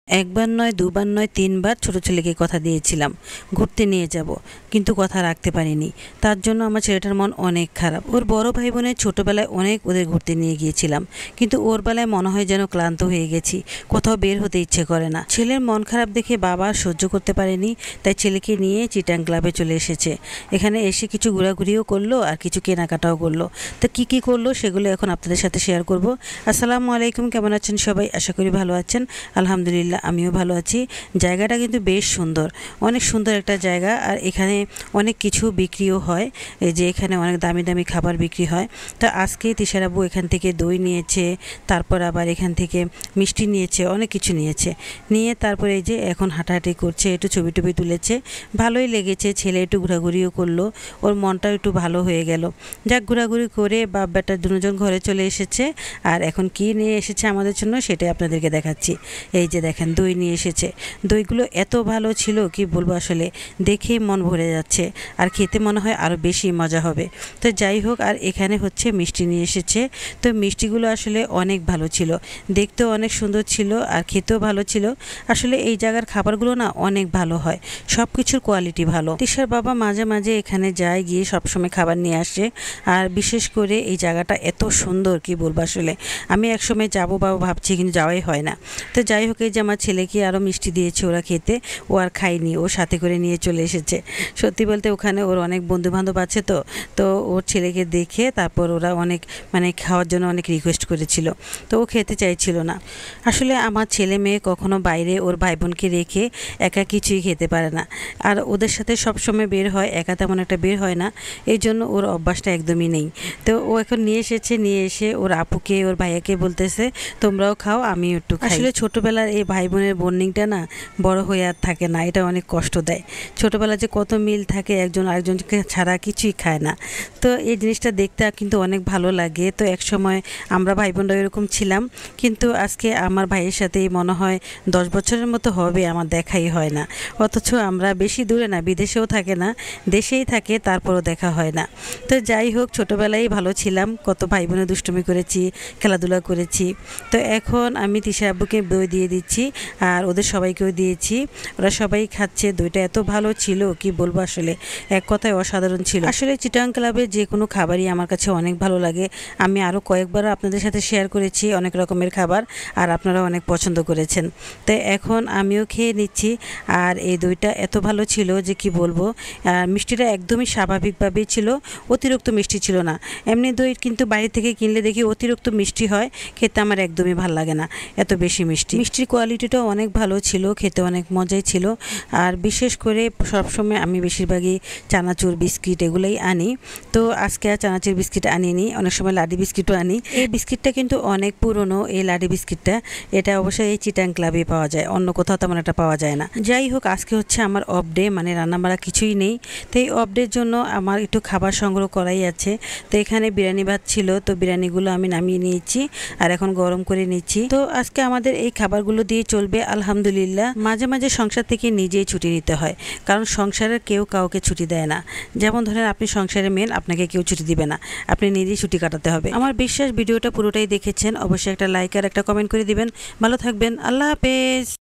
একবার নয়, দুবার নয়, তিনবার ছোট ছেলেকে কথা দিয়েছিলাম ঘুরতে নিয়ে যাব, কিন্তু কথা রাখতে পারিনি। তার জন্য আমার ছেলেটার মন অনেক খারাপ। ওর বড় ভাই বোনের ছোটবেলায় অনেক ওদের ঘুরতে নিয়ে গিয়েছিলাম, কিন্তু ওর বেলায় মনে হয় যেন ক্লান্ত হয়ে গেছি, কোথাও বের হতে ইচ্ছে করে না। ছেলের মন খারাপ দেখে বাবা সহ্য করতে পারেনি, তাই ছেলেকে নিয়ে চিটাং ক্লাবে চলে এসেছে। এখানে এসে কিছু ঘোরাঘুরিও করলো আর কিছু কেনাকাটাও করলো। তো কি কি করলো সেগুলো এখন আপনাদের সাথে শেয়ার করব। আসসালামু আলাইকুম, কেমন আছেন সবাই? আশা করি ভালো আছেন। আলহামদুলিল্লাহ আমিও ভালো আছি। জায়গাটা কিন্তু বেশ সুন্দর, অনেক সুন্দর একটা জায়গা। আর এখানে অনেক কিছু বিক্রিও হয়, এই যে এখানে অনেক দামি দামি খাবার বিক্রি হয়। তো আজকে তিশার আব্বু এখান থেকে দই নিয়েছে, তারপর আবার এখান থেকে মিষ্টি নিয়েছে, অনেক কিছু নিয়ে তারপরে এই যে এখন হাঁটাহাঁটি করছে, একটু ছবি টবি তুলেছে। ভালোই লেগেছে, ছেলে একটু ঘোরাঘুরিও করলো, ওর মনটাও একটু ভালো হয়ে গেল। যাক, ঘোরাঘুরি করে বাপ বেটা দুজন ঘরে চলে এসেছে। আর এখন কি নিয়ে এসেছে আমাদের জন্য সেটাই আপনাদেরকে দেখাচ্ছি। এই যে দেখেন, দই নিয়ে এসেছে। দইগুলো এত ভালো ছিল কি বলবো, আসলে দেখেই মন ভরে যাচ্ছে, আর খেতে মনে হয় আরও বেশি মজা হবে। তো যাই হোক, আর এখানে হচ্ছে মিষ্টি নিয়ে এসেছে। তো মিষ্টিগুলো আসলে অনেক ভালো ছিল, দেখতেও অনেক সুন্দর ছিল, আর খেতেও ভালো ছিল। আসলে এই জায়গার খাবারগুলো না অনেক ভালো হয়, সব কিছুর কোয়ালিটি ভালো। তিশার বাবা মাঝে মাঝে এখানে যায়, গিয়ে সবসময় খাবার নিয়ে আসে। আর বিশেষ করে এই জায়গাটা এত সুন্দর কি বলবো, আসলে আমি একসময় যাবো বাবা ভাবছি, কিন্তু যাওয়াই হয় না। তো যাই হোক, এই যে আমার ছেলেকে আরও মিষ্টি দিয়েছে ওরা খেতে, ও আর খায়নি, ও সাথে করে নিয়ে চলে এসেছে। সত্যি বলতে ওখানে ওর অনেক বন্ধু বান্ধব আছে, তো তো ওর ছেলেকে দেখে তারপর ওরা অনেক খাওয়ার জন্য অনেক রিকোয়েস্ট করেছিল, তো ও খেতে চাইছিল না। আসলে আমার ছেলে মেয়ে কখনো বাইরে ওর ভাই বোনকে রেখে একা কিছুই খেতে পারে না, আর ওদের সাথে সবসময় বের হয়, একা তেমন একটা বের হয় না, এই জন্য ওর অভ্যাসটা একদমই নেই। তো ও এখন নিয়ে এসে ওর আপুকে ওর ভাইয়াকে বলতেছে তোমরাও খাও, আমিও একটু খাই। আসলে ছোটোবেলার এই ভাই বোনের বন্ডিংটা না বড় হয়ে আর থাকে না, এটা অনেক কষ্ট দেয়। ছোটোবেলা যে কত মিল থাকে, একজন আরেকজনকে ছাড়া কিছুই খায় না। তো এই জিনিসটা দেখতে কিন্তু অনেক ভালো লাগে। তো এক সময় আমরা ভাই বোনরা এরকম ছিলাম, কিন্তু আজকে আমার ভাইয়ের সাথেই মনে হয় 10 বছরের মতো হবে আমার দেখাই হয় না। অথচ আমরা বেশি দূরে না, বিদেশেও থাকে না, দেশেই থাকে, তারপরও দেখা হয় না। তো যাই হোক, ছোটোবেলায় ভালো ছিলাম, কত ভাই বোনে দুষ্টুমি করেছি, খেলাধুলা করেছি। তো এখন আমি তিশা আব্বুকে দই দিয়ে দিচ্ছি, আর ওদের সবাইকেও দিয়েছি, ওরা সবাই খাচ্ছে। দইটা এত ভালো ছিল কি বলবো, আসলে এক কথায় অসাধারণ ছিল। আসলে চিটাং ক্লাবে যে কোনো খাবারই আমার কাছে অনেক ভালো লাগে। আমি আরও কয়েকবার আপনাদের সাথে শেয়ার করেছি অনেক রকমের খাবার, আর আপনারা অনেক পছন্দ করেছেন। তাই এখন আমিও খেয়ে নিচ্ছি। আর এই দইটা এত ভালো ছিল যে কি বলবো, মিষ্টিটা একদমই স্বাভাবিকভাবেই ছিল, অতিরিক্ত মিষ্টি ছিল না। এমনি দই কিন্তু বাইরে থেকে কিনলে দেখি অতিরিক্ত মিষ্টি হয়, খেতে আমার একদমই ভালো লাগে না, এত বেশি মিষ্টির কোয়ালিটিটাও অনেক ভালো ছিল, খেতে অনেক মজাই ছিল। আর বিশেষ করে সবসময় আমি বেশিরভাগই চানাচুর বিস্কিট এগুলোই আনি। তো আজকে আর চানাচুর বিস্কিট আনিনি, অনেক সময় লাডি বিস্কিটও আনি। এই বিস্কিটটা কিন্তু অনেক পুরনো, এই লাডি বিস্কিটটা, এটা অবশ্যই এই চিটাং ক্লাবে পাওয়া যায়, অন্য কোথাও তেমন একটা পাওয়া যায় না। যাই হোক, আজকে হচ্ছে আমার অফ ডে, মানে রান্নাবাড়া কিছুই নেই। তো এই অফ ডের জন্য আমার একটু খাবার সংগ্রহ করাই আছে। তো এখানে বিরিয়ানি ভাত ছিল, তো বিরিয়ানিগুলো আমি নামিয়ে নিয়েছি আর এখন গরম করে নিচ্ছি। তো আজকে আমাদের এই খাবারগুলো দিয়ে চলবে আলহামদুলিল্লাহ। মাঝে মাঝে সংসার থেকে নিজেই ছুটি নিতে হয়, কারণ সংসারের কেউ কাউকে ছুটি দেয় না। যেমন ধরেন আপনি সংসারের মেন, আপনাকে কেউ ছুটি দিবে না, আপনি নিজেই ছুটি কাটাতে হবে। আমার বিশ্বাস ভিডিওটা পুরোটাই দেখেছেন, অবশ্যই একটা লাইক আর একটা কমেন্ট করে দিবেন। ভালো থাকবেন, আল্লাহ হাফেজ।